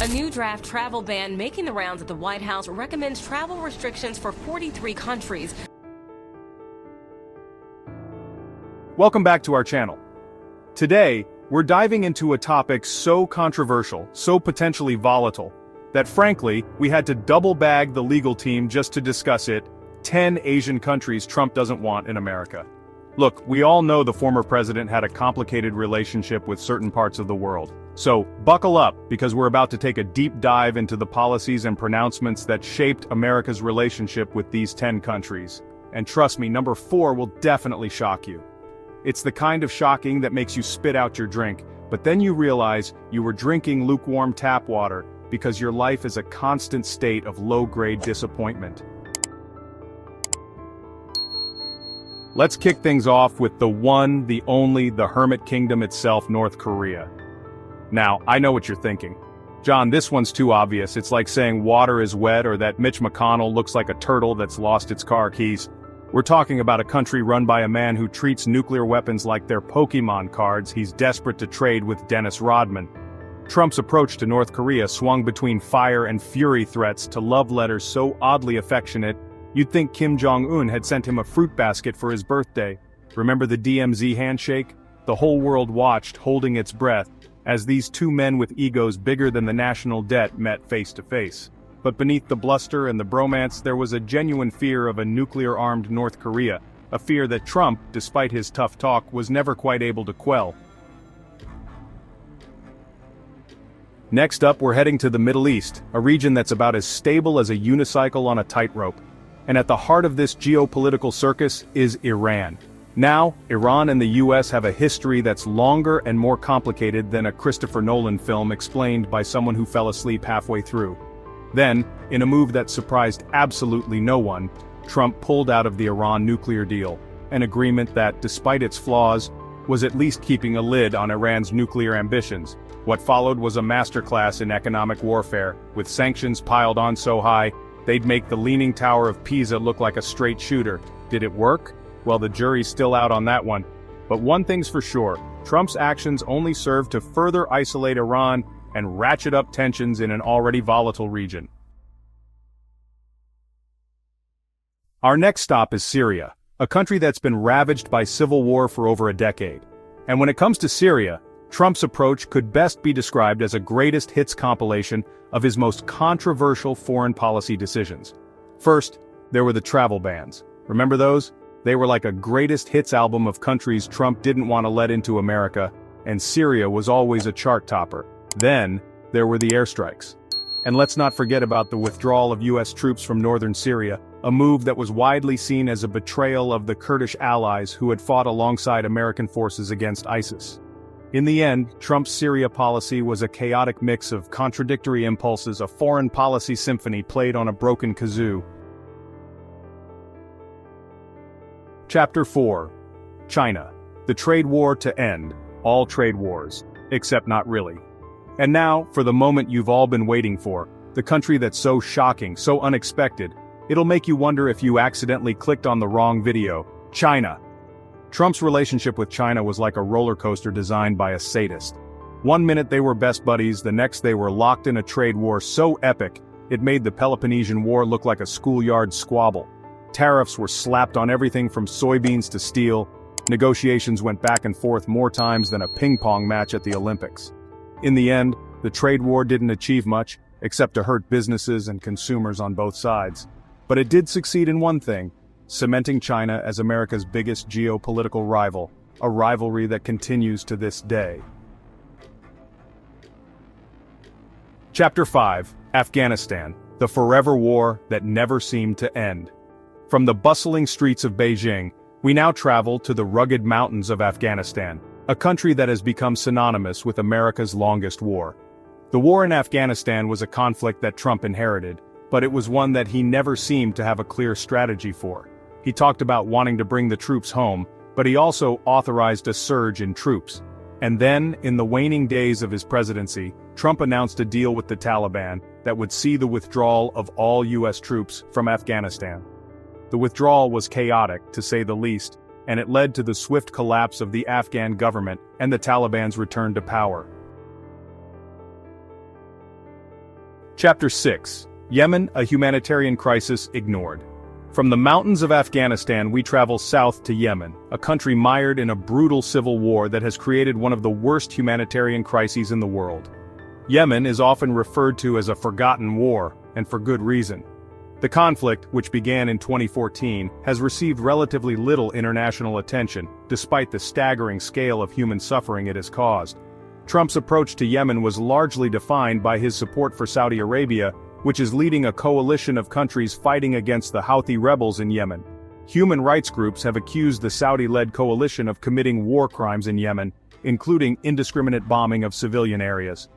A new draft travel ban making the rounds at the White House recommends travel restrictions for 43 countries. Welcome back to our channel. Today, we're diving into a topic so controversial, so potentially volatile, that frankly, we had to double bag the legal team just to discuss it: 10 Asian countries Trump doesn't want in America. Look, we all know the former president had a complicated relationship with certain parts of the world. So, buckle up, because we're about to take a deep dive into the policies and pronouncements that shaped America's relationship with these 10 countries. And trust me, number 4 will definitely shock you. It's the kind of shocking that makes you spit out your drink, but then you realize you were drinking lukewarm tap water because your life is a constant state of low-grade disappointment. Let's kick things off with the one, the only, the hermit kingdom itself, North Korea. Now, I know what you're thinking. John, this one's too obvious. It's like saying water is wet or that Mitch McConnell looks like a turtle that's lost its car keys. We're talking about a country run by a man who treats nuclear weapons like they're Pokemon cards he's desperate to trade with Dennis Rodman. Trump's approach to North Korea swung between fire and fury threats to love letters so oddly affectionate, you'd think Kim Jong-un had sent him a fruit basket for his birthday. Remember the DMZ handshake? The whole world watched, holding its breath, as these two men with egos bigger than the national debt met face to face. But beneath the bluster and the bromance, there was a genuine fear of a nuclear-armed North Korea, a fear that Trump, despite his tough talk, was never quite able to quell. Next up, we're heading to the Middle East, a region that's about as stable as a unicycle on a tightrope. And at the heart of this geopolitical circus is Iran. Now, Iran and the US have a history that's longer and more complicated than a Christopher Nolan film explained by someone who fell asleep halfway through. Then, in a move that surprised absolutely no one, Trump pulled out of the Iran nuclear deal, an agreement that, despite its flaws, was at least keeping a lid on Iran's nuclear ambitions. What followed was a masterclass in economic warfare, with sanctions piled on so high, they'd make the Leaning Tower of Pisa look like a straight shooter. Did it work? Well, the jury's still out on that one. But one thing's for sure, Trump's actions only served to further isolate Iran and ratchet up tensions in an already volatile region. Our next stop is Syria, a country that's been ravaged by civil war for over a decade. And when it comes to Syria, Trump's approach could best be described as a greatest hits compilation of his most controversial foreign policy decisions. First, there were the travel bans. Remember those? They were like a greatest hits album of countries Trump didn't want to let into America, and Syria was always a chart topper. Then, there were the airstrikes. And let's not forget about the withdrawal of US troops from northern Syria, a move that was widely seen as a betrayal of the Kurdish allies who had fought alongside American forces against ISIS. In the end, Trump's Syria policy was a chaotic mix of contradictory impulses, a foreign policy symphony played on a broken kazoo. Chapter 4. China. The trade war to end all trade wars. Except not really. And now, for the moment you've all been waiting for, the country that's so shocking, so unexpected, it'll make you wonder if you accidentally clicked on the wrong video. China. Trump's relationship with China was like a roller coaster designed by a sadist. One minute they were best buddies, the next they were locked in a trade war so epic, it made the Peloponnesian War look like a schoolyard squabble. Tariffs were slapped on everything from soybeans to steel. Negotiations went back and forth more times than a ping-pong match at the Olympics. In the end, the trade war didn't achieve much, except to hurt businesses and consumers on both sides. But it did succeed in one thing: cementing China as America's biggest geopolitical rival, a rivalry that continues to this day. Chapter 5. Afghanistan, the forever war that never seemed to end. From the bustling streets of Beijing, we now travel to the rugged mountains of Afghanistan, a country that has become synonymous with America's longest war. The war in Afghanistan was a conflict that Trump inherited, but it was one that he never seemed to have a clear strategy for. He talked about wanting to bring the troops home, but he also authorized a surge in troops. And then, in the waning days of his presidency, Trump announced a deal with the Taliban that would see the withdrawal of all US troops from Afghanistan. The withdrawal was chaotic, to say the least, and it led to the swift collapse of the Afghan government and the Taliban's return to power. Chapter 6. Yemen, a humanitarian crisis ignored. From the mountains of Afghanistan we travel south to Yemen, a country mired in a brutal civil war that has created one of the worst humanitarian crises in the world. Yemen is often referred to as a forgotten war, and for good reason. The conflict, which began in 2014, has received relatively little international attention, despite the staggering scale of human suffering it has caused. Trump's approach to Yemen was largely defined by his support for Saudi Arabia, which is leading a coalition of countries fighting against the Houthi rebels in Yemen. Human rights groups have accused the Saudi-led coalition of committing war crimes in Yemen, including indiscriminate bombing of civilian areas.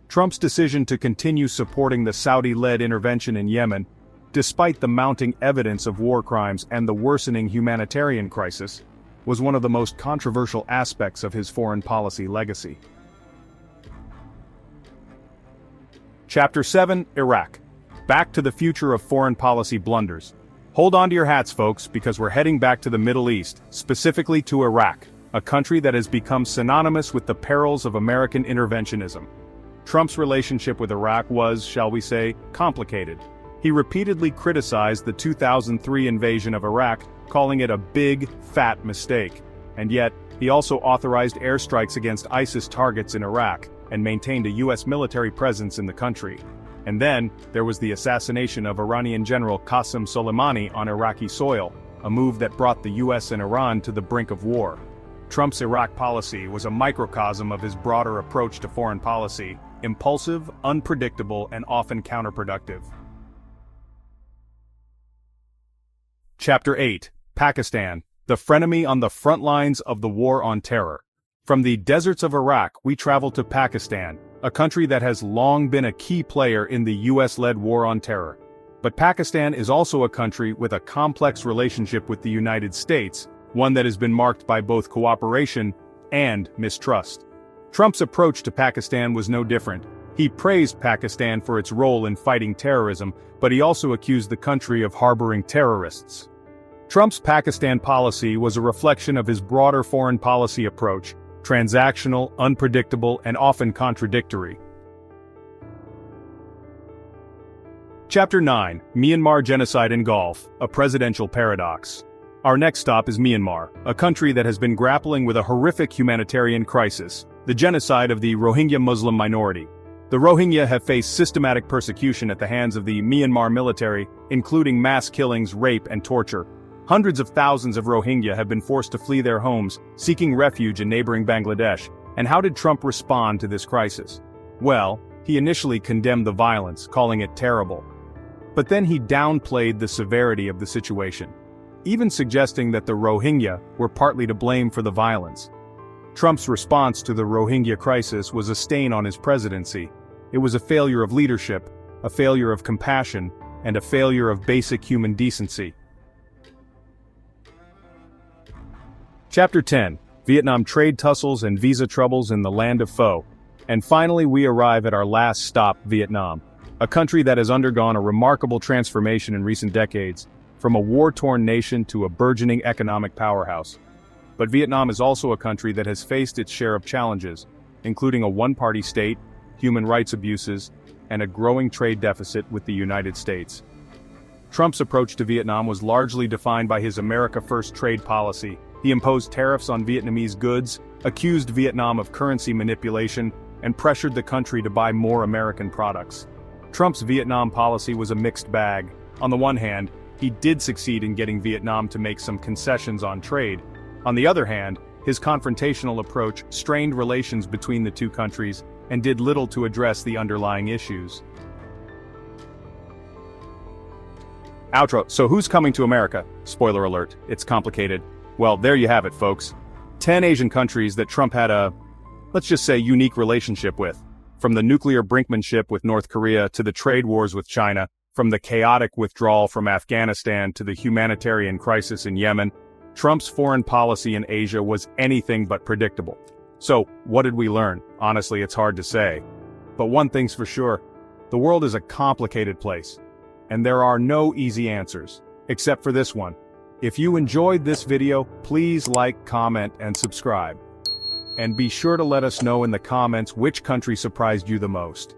Trump's decision to continue supporting the Saudi-led intervention in Yemen, despite the mounting evidence of war crimes and the worsening humanitarian crisis, was one of the most controversial aspects of his foreign policy legacy. Chapter 7. Iraq. Back to the future of foreign policy blunders. Hold on to your hats, folks, because we're heading back to the Middle East, specifically to Iraq, a country that has become synonymous with the perils of American interventionism. Trump's relationship with Iraq was, shall we say, complicated. He repeatedly criticized the 2003 invasion of Iraq, calling it a big, fat mistake. And yet, he also authorized airstrikes against ISIS targets in Iraq, and maintained a U.S. military presence in the country. And then, there was the assassination of Iranian General Qasem Soleimani on Iraqi soil, a move that brought the U.S. and Iran to the brink of war. Trump's Iraq policy was a microcosm of his broader approach to foreign policy, impulsive, unpredictable, and often counterproductive. Chapter 8. Pakistan, the frenemy on the front lines of the war on terror. From the deserts of Iraq we travel to Pakistan, a country that has long been a key player in the US-led war on terror. But Pakistan is also a country with a complex relationship with the United States, one that has been marked by both cooperation and mistrust. Trump's approach to Pakistan was no different. He praised Pakistan for its role in fighting terrorism, but he also accused the country of harboring terrorists. Trump's Pakistan policy was a reflection of his broader foreign policy approach, transactional, unpredictable, and often contradictory. Chapter 9. Myanmar Genocide in Gulf, a Presidential Paradox. Our next stop is Myanmar, a country that has been grappling with a horrific humanitarian crisis, the genocide of the Rohingya Muslim minority. The Rohingya have faced systematic persecution at the hands of the Myanmar military, including mass killings, rape, and torture. Hundreds of thousands of Rohingya have been forced to flee their homes, seeking refuge in neighboring Bangladesh. And how did Trump respond to this crisis? Well, he initially condemned the violence, calling it terrible. But then he downplayed the severity of the situation, even suggesting that the Rohingya were partly to blame for the violence. Trump's response to the Rohingya crisis was a stain on his presidency. It was a failure of leadership, a failure of compassion, and a failure of basic human decency. Chapter 10. Vietnam trade tussles and visa troubles in the land of foe. And finally we arrive at our last stop, Vietnam, a country that has undergone a remarkable transformation in recent decades, from a war-torn nation to a burgeoning economic powerhouse. But Vietnam is also a country that has faced its share of challenges, including a one-party state, human rights abuses, and a growing trade deficit with the United States. Trump's approach to Vietnam was largely defined by his America First trade policy. He imposed tariffs on Vietnamese goods, accused Vietnam of currency manipulation, and pressured the country to buy more American products. Trump's Vietnam policy was a mixed bag. On the one hand, he did succeed in getting Vietnam to make some concessions on trade. On the other hand, his confrontational approach strained relations between the two countries and did little to address the underlying issues. Outro. So who's coming to America? Spoiler alert, it's complicated. Well, there you have it, folks. 10 Asian countries that Trump had a, let's just say, unique relationship with. From the nuclear brinkmanship with North Korea to the trade wars with China, from the chaotic withdrawal from Afghanistan to the humanitarian crisis in Yemen, Trump's foreign policy in Asia was anything but predictable. So, what did we learn? Honestly, it's hard to say. But one thing's for sure, the world is a complicated place. And there are no easy answers, except for this one. If you enjoyed this video, please like, comment, and subscribe. And be sure to let us know in the comments which country surprised you the most.